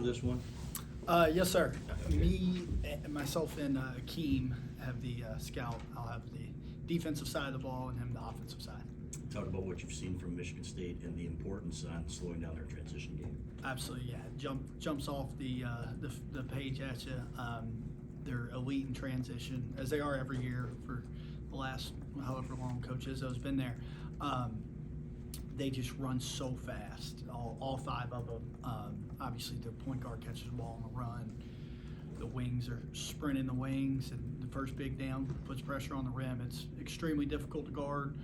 This one? Yes, sir. Myself and Akeem have the scout. I'll have the defensive side of the ball and him the offensive side. Talk about what you've seen from Michigan State and the importance on slowing down their transition game. Absolutely, yeah. Jumps off the page at you. They're elite in transition, as they are every year for the last however long Coach Izzo's been there. They just run so fast, all five of them. Obviously, their point guard catches the ball on the run. The wings are sprinting the wings, and the first big down puts pressure on the rim. It's extremely difficult to guard.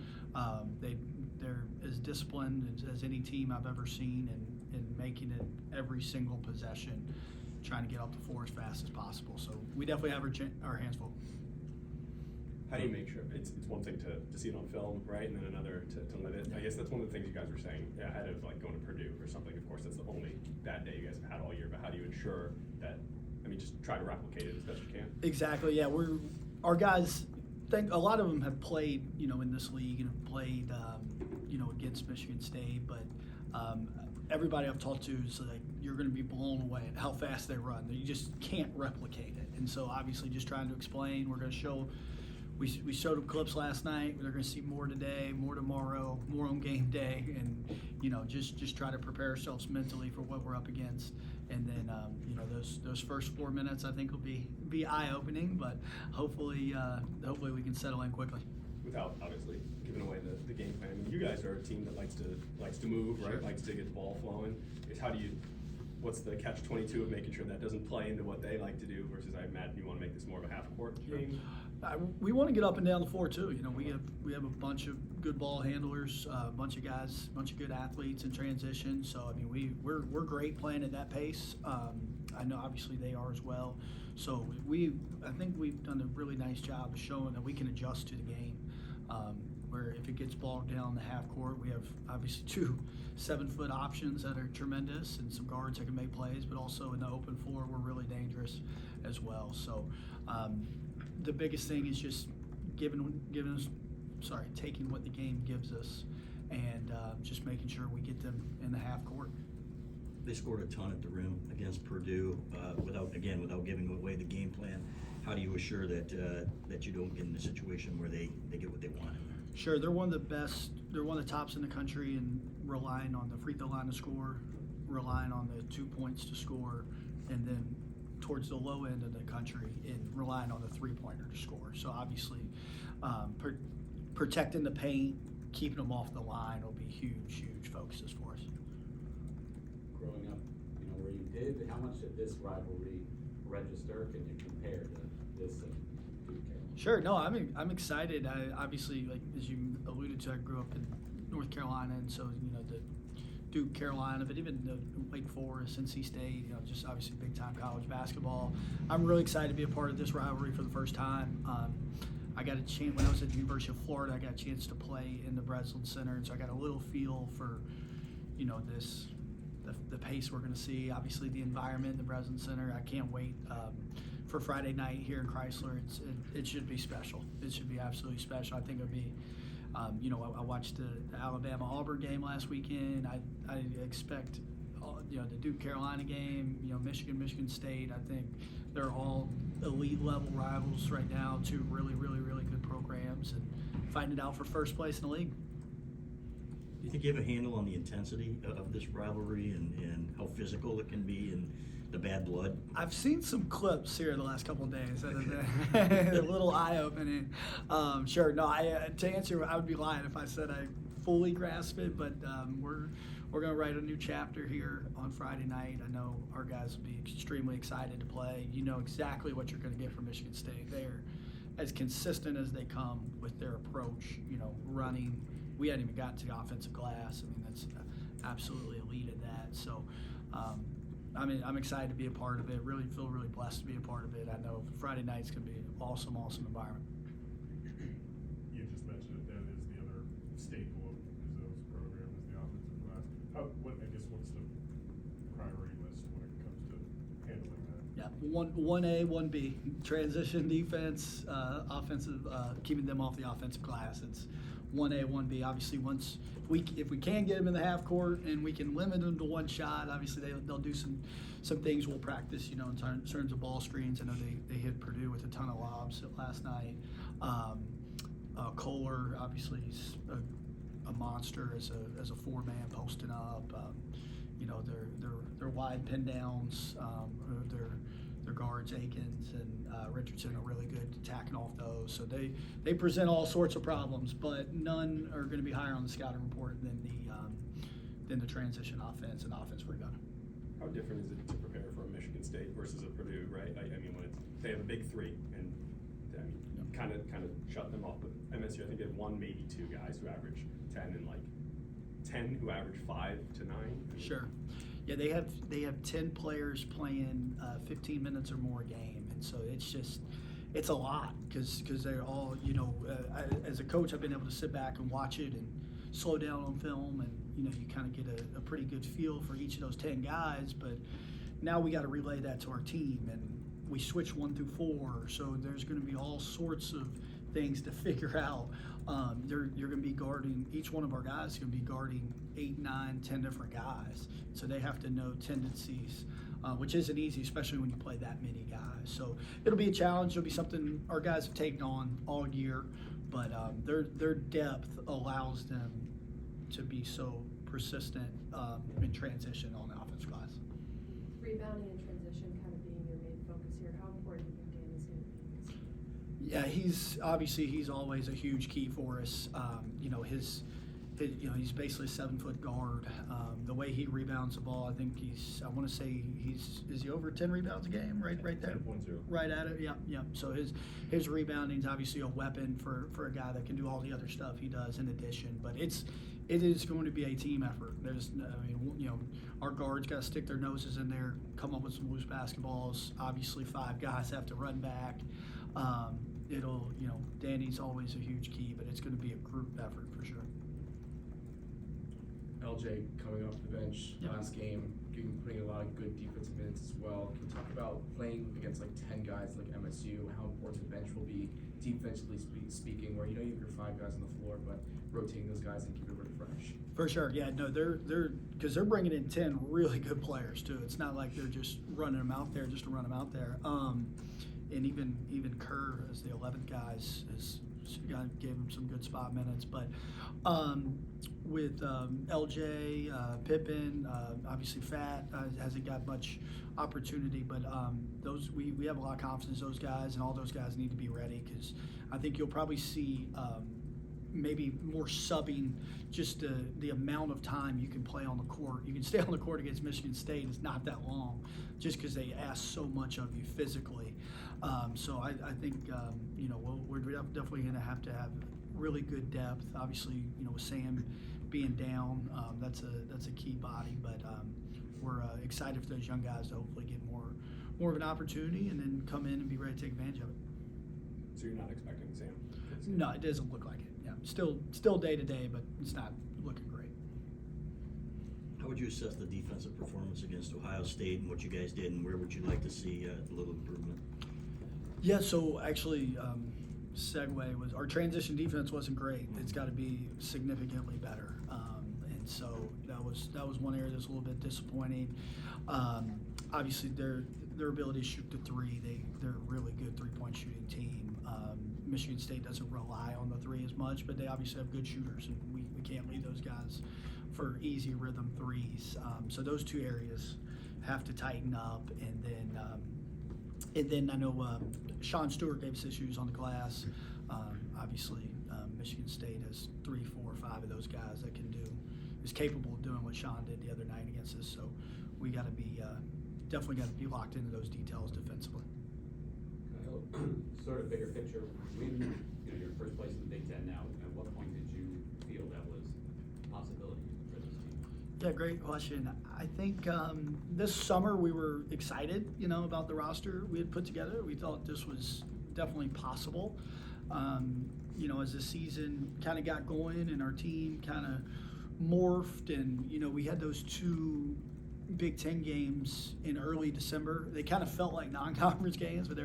They're as disciplined as any team I've ever seen, and making it every single possession, trying to get up the floor as fast as possible. So we definitely have our hands full. How do you make sure it's one thing to see it on film, right, and then another to live it? I guess that's one of the things you guys were saying ahead of like going to Purdue or something. Of course, that's the only bad day you guys have had all year. But how do you ensure that? I mean, just try to replicate it as best you can. Exactly. Yeah, our guys. A lot of them have played, in this league and have played, against Michigan State. But everybody I've talked to is like, you're going to be blown away at how fast they run. You just can't replicate it. And so obviously, just trying to explain, we're going to show. We showed them clips last night. They're going to see more today, more tomorrow, more on game day, and just try to prepare ourselves mentally for what we're up against. And then those first 4 minutes I think will be eye opening, but hopefully we can settle in quickly. Without obviously giving away the game plan. I mean, you guys are a team that likes to move, right? Sure. Likes to get the ball flowing. What's the catch-22 of making sure that doesn't play into what they like to do versus I imagine you want to make this more of a half-court game? We want to get up and down the floor too. We have a bunch of good ball handlers, a bunch of guys, a bunch of good athletes in transition. So I mean, we're great playing at that pace. I know obviously they are as well. So I think we've done a really nice job of showing that we can adjust to the game. Where if it gets bogged down the half court, we have obviously 2 7-foot options that are tremendous and some guards that can make plays, but also in the open floor, we're really dangerous as well. So the biggest thing is just taking what the game gives us and just making sure we get them in the half court. They scored a ton at the rim against Purdue without giving away the game plan. How do you assure that you don't get in a situation where they get what they want? Sure, they're one of the best. They're one of the tops in the country in relying on the free throw line to score, relying on the 2 points to score, and then towards the low end of the country in relying on the 3-pointer to score. So obviously, protecting the paint, keeping them off the line will be huge focuses for us. Growing up, where you did, how much did this rivalry register? Can you compare to this and Duke Carolina? Sure. No, I'm excited. I obviously, like as you alluded to, I grew up in North Carolina, and so the Duke, Carolina, but even the Wake Forest, NC State, just obviously big time college basketball. I'm really excited to be a part of this rivalry for the first time. I got a chance when I was at the University of Florida. I got a chance to play in the Breslin Center, and so I got a little feel for, the pace we're going to see. Obviously, the environment in the Breslin Center. I can't wait for Friday night here in Chrysler. It should be special. It should be absolutely special. I think it'll be. I watched the Alabama-Auburn game last weekend. I expect, the Duke Carolina game. Michigan State. I think they're all elite level rivals right now. 2 really good programs, and fighting it out for first place in the league. Do you think you have a handle on the intensity of this rivalry and how physical it can be and the bad blood? I've seen some clips here the last couple of days that have been a little eye-opening. Sure, no. To answer, I would be lying if I said I fully grasp it, but we're going to write a new chapter here on Friday night. I know our guys will be extremely excited to play. You know exactly what you're going to get from Michigan State. They're as consistent as they come with their approach. Running. We hadn't even gotten to the offensive glass. I mean, that's absolutely elite at that. So, I'm excited to be a part of it. Really feel really blessed to be a part of it. I know Friday night's going to be an awesome environment. You just mentioned it. That is the other staple of Izzo's program is the offensive glass. What's the priority list when it comes to handling that? Yeah, 1A, 1B, transition defense, offensive, keeping them off the offensive glass. It's 1A, 1B. Obviously, if we can get them in the half court and we can limit them to one shot, obviously they'll do some things we'll practice, in terms of ball screens. I know they hit Purdue with a ton of lobs last night. Kohler, obviously, he's a monster as a 4-man posting up. Their wide pin downs, their guards, Akins and Richardson, are really good attacking off those. So they present all sorts of problems, but none are going to be higher on the scouting report than the transition offense and offense rebounding. How different is it to prepare for a Michigan State versus a Purdue, right? I mean, when they have a big three and kind of shut them off. But MSU, I think they have one, maybe two guys who average 10 and 10 who average 5 to 9. Sure. Yeah, they have 10 players playing 15 minutes or more a game, and so it's a lot because they're all, as a coach, I've been able to sit back and watch it and slow down on film, and you kind of get a pretty good feel for each of those 10 guys. But now we got to relay that to our team, and we switch 1 through 4, so there's going to be all sorts of things to figure out. You're going to be guarding, each one of our guys is going to be guarding 8, 9, 10 different guys. So they have to know tendencies, which isn't easy, especially when you play that many guys. So it'll be a challenge. It'll be something our guys have taken on all year, but their depth allows them to be so persistent in transition on the offense glass. Rebounding and transition kind of being your main focus here. How important do you think Danny's going to be in this game? Yeah, he's always a huge key for us. He's basically a 7-foot guard. The way he rebounds the ball, I think is he over 10 rebounds a game? Right there. 10.0. Right at it. Yeah. So his rebounding is obviously a weapon for a guy that can do all the other stuff he does in addition. But it is going to be a team effort. Our guards got to stick their noses in there, come up with some loose basketballs. Obviously, 5 guys have to run back. Danny's always a huge key, but it's going to be a group effort for sure. LJ coming off the bench Yep. last game, putting a lot of good defensive minutes as well. Can you talk about playing against 10 guys like MSU, how important the bench will be defensively speaking, where you have your 5 guys on the floor, but rotating those guys and keep everybody fresh? For sure, yeah, no, because they're bringing in 10 really good players too. It's not like they're just running them out there just to run them out there. And even Kerr as the 11th guys gave him some good spot minutes. But with LJ, Pippen, obviously Fat hasn't got much opportunity, but we have a lot of confidence in those guys, and all those guys need to be ready because I think you'll probably see maybe more subbing. Just the amount of time you can play on the court. You can stay on the court against Michigan State is not that long, just because they ask so much of you physically. So I think we're definitely going to have really good depth. Obviously, with Sam being down, that's a key body. But we're excited for those young guys to hopefully get more of an opportunity and then come in and be ready to take advantage of it. So you're not expecting Sam? No, it doesn't look like it. Yeah, still day to day, but it's not looking great. How would you assess the defensive performance against Ohio State and what you guys did, and where would you like to see a little improvement? Yeah, so actually, segue was our transition defense wasn't great. It's got to be significantly better, and so that was one area that's a little bit disappointing. Obviously, their ability to shoot the three, they're a really good 3-point shooting team. Michigan State doesn't rely on the 3 as much, but they obviously have good shooters, and we can't lead those guys for easy rhythm 3s. So those 2 areas have to tighten up, and then I know Sean Stewart gave us issues on the glass. Obviously, Michigan State has 3, 4, 5 of those guys that is capable of doing what Sean did the other night against us. So we got to be definitely got to be locked into those details defensively. Sort of bigger picture, when you're first place in the Big Ten now, at what point did you feel that was a possibility for this team? Yeah, great question. I think this summer we were excited, about the roster we had put together. We thought this was definitely possible. As the season kind of got going and our team kind of morphed, and we had those 2 Big Ten games in early December. They kind of felt like non-conference games, but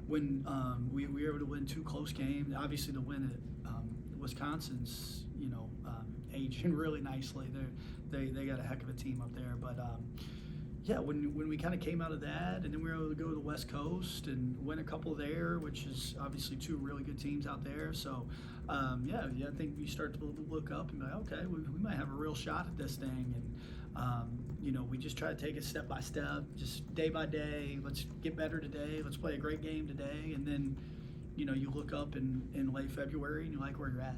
when we were able to win 2 close games. Obviously, to win Wisconsin's, aging really nicely. They got a heck of a team up there. But yeah, when we kind of came out of that, and then we were able to go to the West Coast and win a couple there, which is obviously two really good teams out there. So yeah, I think you start to look up and be like, okay, we might have a real shot at this thing. And we just try to take it step by step, just day by day. Let's get better today. Let's play a great game today. And then, you look up in late February and you like where you're at.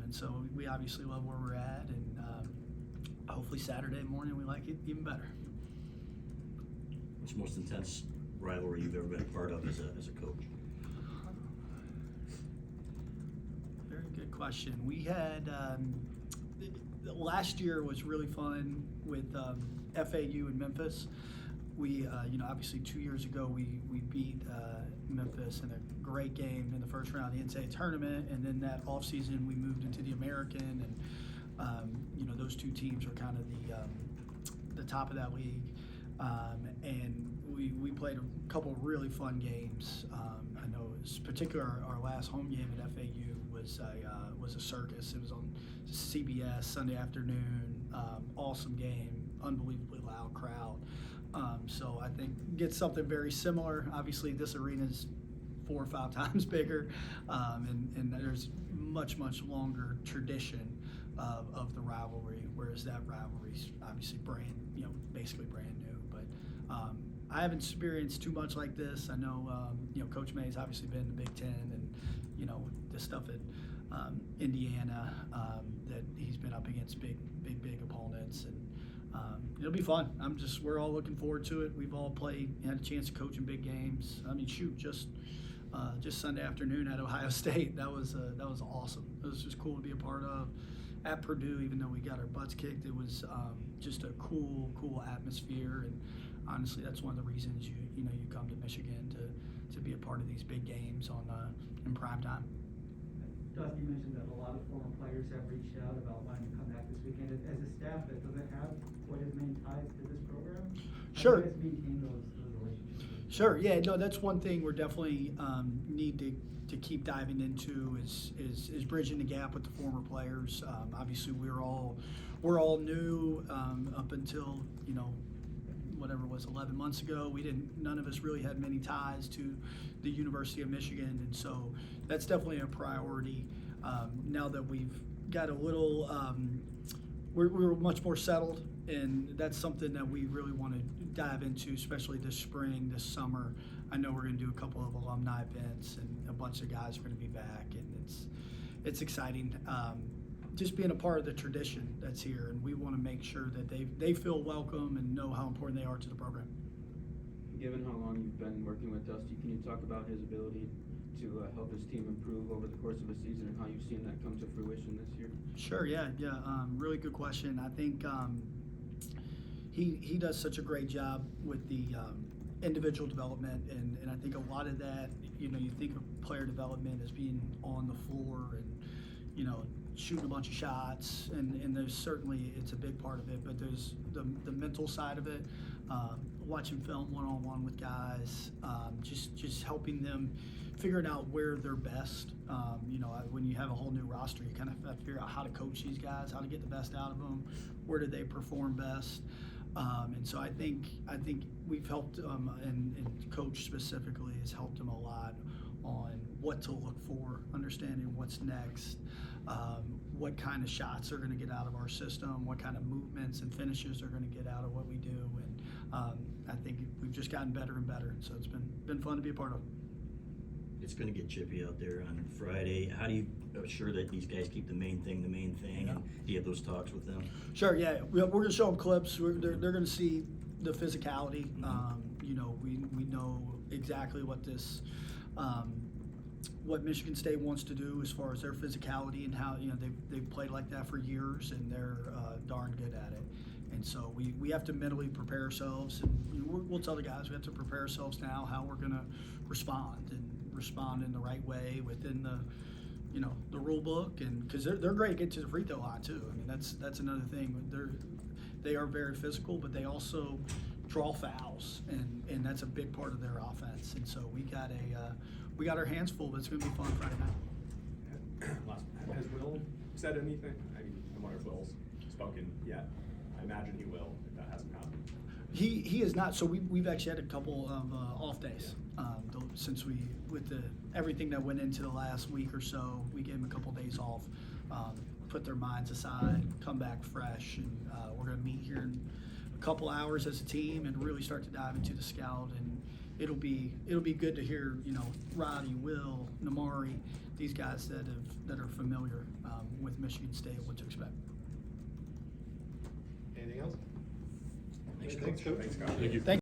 And so we obviously love where we're at. And hopefully Saturday morning we like it even better. What's the most intense rivalry you've ever been a part of as a coach? Very good question. We had last year was really fun with FAU in Memphis. We, obviously 2 years ago we beat Memphis in a great game in the first round of the NCAA tournament, and then that offseason we moved into the American, and those two teams are kind of the top of that league. And we played a couple of really fun games. I know, particularly our last home game at FAU was a circus. It was on CBS Sunday afternoon. Awesome game, unbelievably loud crowd. So I think get something very similar. Obviously, this arena is 4 or 5 times bigger, and there's much longer tradition of the rivalry, whereas that rivalry's obviously basically brand new. But I haven't experienced too much like this. I know, Coach May's obviously been in the Big Ten, and the stuff at Indiana, that he's been up against big opponents, and it'll be fun. We're all looking forward to it. We've all had a chance to coach in big games. I mean, shoot, just Sunday afternoon at Ohio State, that was awesome. It was just cool to be a part of. At Purdue, even though we got our butts kicked, it was just a cool atmosphere, and honestly, that's one of the reasons you come to Michigan to be a part of these big games in prime time. Dusty mentioned that a lot of former players have reached out about wanting to come back this weekend. As a staff, does it have quite as many ties to this program? Sure. How do you guys maintain those relationships? Sure. Yeah. No, that's one thing we're definitely need to keep diving into is bridging the gap with the former players. Obviously, we're all new up until whatever it was 11 months ago. None of us really had many ties to the University of Michigan, and so that's definitely a priority. Now that we've got a little, we're much more settled, and that's something that we really want to dive into, especially this spring, this summer. I know we're going to do a couple of alumni events, and a bunch of guys are going to be back, and it's exciting. Just being a part of the tradition that's here, and we want to make sure that they feel welcome and know how important they are to the program. Given how long you've been working with Dusty, can you talk about his ability to help his team improve over the course of a season, and how you've seen that come to fruition this year? Sure, yeah. Really good question. I think he does such a great job with the individual development, and I think a lot of that, you think of player development as being on the floor and shooting a bunch of shots, and there's certainly, it's a big part of it, but there's the mental side of it, watching film one-on-one with guys, just helping them figuring out where they're best. When you have a whole new roster, you kind of have to figure out how to coach these guys, how to get the best out of them, where do they perform best. And so I think we've helped, and coach specifically has helped them a lot on what to look for, understanding what's next, what kind of shots are going to get out of our system, what kind of movements and finishes are going to get out of what we do, and I think we've just gotten better and better. So it's been fun to be a part of. It's going to get chippy out there on Friday. How do you assure that these guys keep the main thing? Yeah. And do you have those talks with them? Sure, yeah. We're going to show them clips. They're going to see the physicality. We know exactly what what Michigan State wants to do as far as their physicality, and how they've played like that for years, and they're darn good at it. And so we have to mentally prepare ourselves, and we'll tell the guys we have to prepare ourselves now how we're going to respond in the right way within the rule book, and because they're great to get to the free throw line too. I mean, that's another thing. They are very physical, but they also draw fouls, and that's a big part of their offense. And so we got our hands full, but it's going to be fun Friday night. has Will said anything? I mean, I wonder if Will's spoken yet. I imagine he will, if that hasn't happened. He is not. So we've actually had a couple of off days since with everything that went into the last week or so. We gave them a couple days off, put their minds aside, come back fresh, and we're going to meet here in a couple hours as a team and really start to dive into the scout. And it'll be good to hear, Roddy, Will, Namari, these guys that are familiar with Michigan State, what to expect. Anything else? Thanks, Thanks, Coach. Thank you. Thank